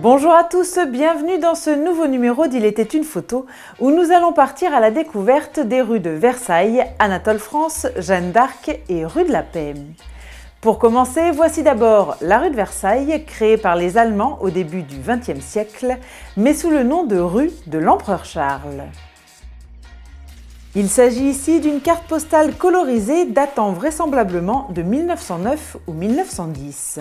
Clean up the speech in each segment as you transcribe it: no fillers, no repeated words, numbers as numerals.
Bonjour à tous, bienvenue dans ce nouveau numéro d'Il était une photo où nous allons partir à la découverte des rues de Versailles, Anatole France, Jeanne d'Arc et rue de la Paix. Pour commencer, voici d'abord la rue de Versailles, créée par les Allemands au début du XXe siècle, mais sous le nom de rue de l'Empereur Charles. Il s'agit ici d'une carte postale colorisée datant vraisemblablement de 1909 ou 1910.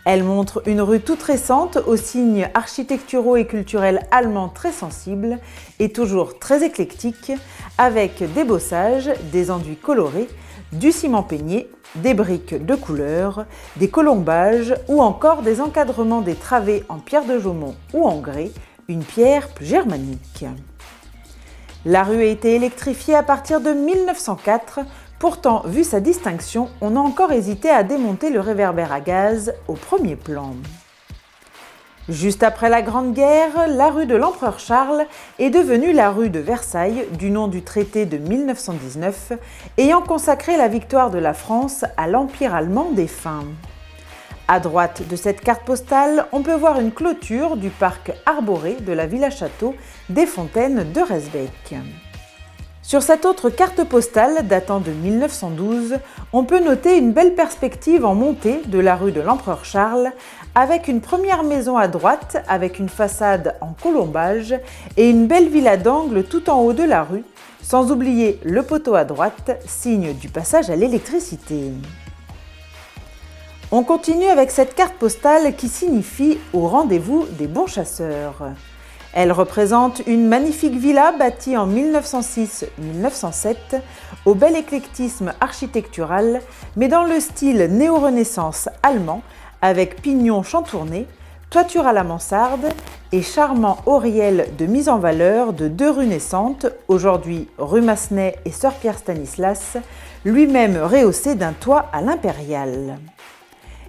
Elle montre une rue toute récente aux signes architecturaux et culturels allemands très sensibles et toujours très éclectiques, avec des bossages, des enduits colorés, du ciment peigné, des briques de couleur, des colombages ou encore des encadrements des travées en pierre de Jaumont ou en grès, une pierre plus germanique. La rue a été électrifiée à partir de 1904. Pourtant, vu sa distinction, on a encore hésité à démonter le réverbère à gaz au premier plan. Juste après la Grande Guerre, la rue de l'Empereur Charles est devenue la rue de Versailles, du nom du traité de 1919, ayant consacré la victoire de la France à l'Empire allemand défunt. À droite de cette carte postale, on peut voir une clôture du parc arboré de la Villa Château des Fontaines de Resbec. Sur cette autre carte postale datant de 1912, on peut noter une belle perspective en montée de la rue de l'Empereur Charles, avec une première maison à droite avec une façade en colombage et une belle villa d'angle tout en haut de la rue, sans oublier le poteau à droite, signe du passage à l'électricité. On continue avec cette carte postale qui signifie « Au rendez-vous des bons chasseurs ». Elle représente une magnifique villa bâtie en 1906-1907 au bel éclectisme architectural, mais dans le style néo-renaissance allemand, avec pignons chantournés, toiture à la mansarde et charmant oriel de mise en valeur de deux rues naissantes, aujourd'hui rue Massenet et Sœur Pierre Stanislas, lui-même rehaussé d'un toit à l'impériale.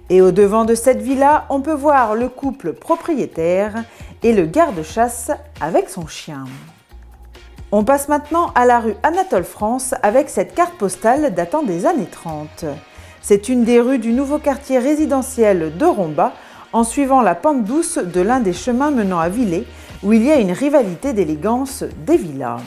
Et au devant de cette villa, on peut voir le couple propriétaire et le garde-chasse avec son chien. On passe maintenant à la rue Anatole France avec cette carte postale datant des années 30. C'est une des rues du nouveau quartier résidentiel de Romba, en suivant la pente douce de l'un des chemins menant à Villers, où il y a une rivalité d'élégance des villas.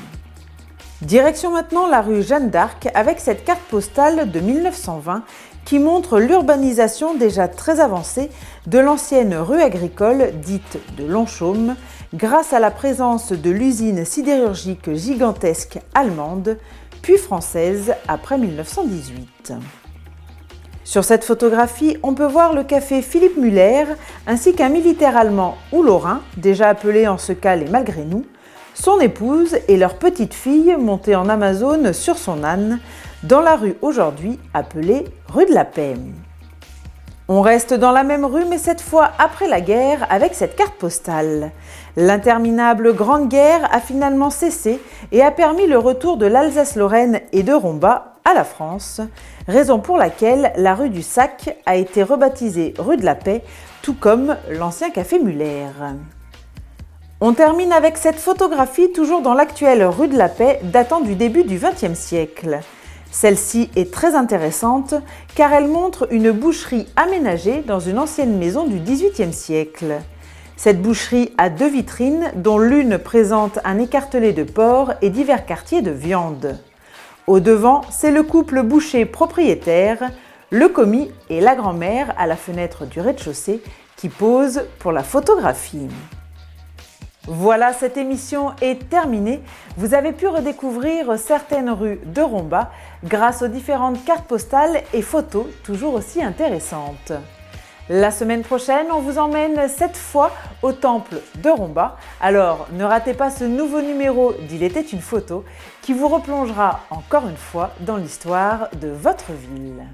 Direction maintenant la rue Jeanne d'Arc avec cette carte postale de 1920 qui montre l'urbanisation déjà très avancée de l'ancienne rue agricole dite de Longchaume grâce à la présence de l'usine sidérurgique gigantesque allemande, puis française après 1918. Sur cette photographie, on peut voir le café Philippe Müller ainsi qu'un militaire allemand ou lorrain, déjà appelé en ce cas les Malgré nous, son épouse et leur petite fille montée en Amazone sur son âne, dans la rue aujourd'hui appelée rue de la Paix. On reste dans la même rue mais cette fois après la guerre avec cette carte postale. L'interminable Grande Guerre a finalement cessé et a permis le retour de l'Alsace-Lorraine et de Romba à la France, raison pour laquelle la rue du Sac a été rebaptisée rue de la Paix, tout comme l'ancien café Müller. On termine avec cette photographie toujours dans l'actuelle rue de la Paix datant du début du XXe siècle. Celle-ci est très intéressante car elle montre une boucherie aménagée dans une ancienne maison du XVIIIe siècle. Cette boucherie a deux vitrines dont l'une présente un écartelé de porc et divers quartiers de viande. Au devant, c'est le couple boucher propriétaire, le commis et la grand-mère à la fenêtre du rez-de-chaussée qui posent pour la photographie. Voilà, cette émission est terminée. Vous avez pu redécouvrir certaines rues de Romba grâce aux différentes cartes postales et photos toujours aussi intéressantes. La semaine prochaine, on vous emmène cette fois au temple de Romba. Alors, ne ratez pas ce nouveau numéro d'Il était une photo qui vous replongera encore une fois dans l'histoire de votre ville.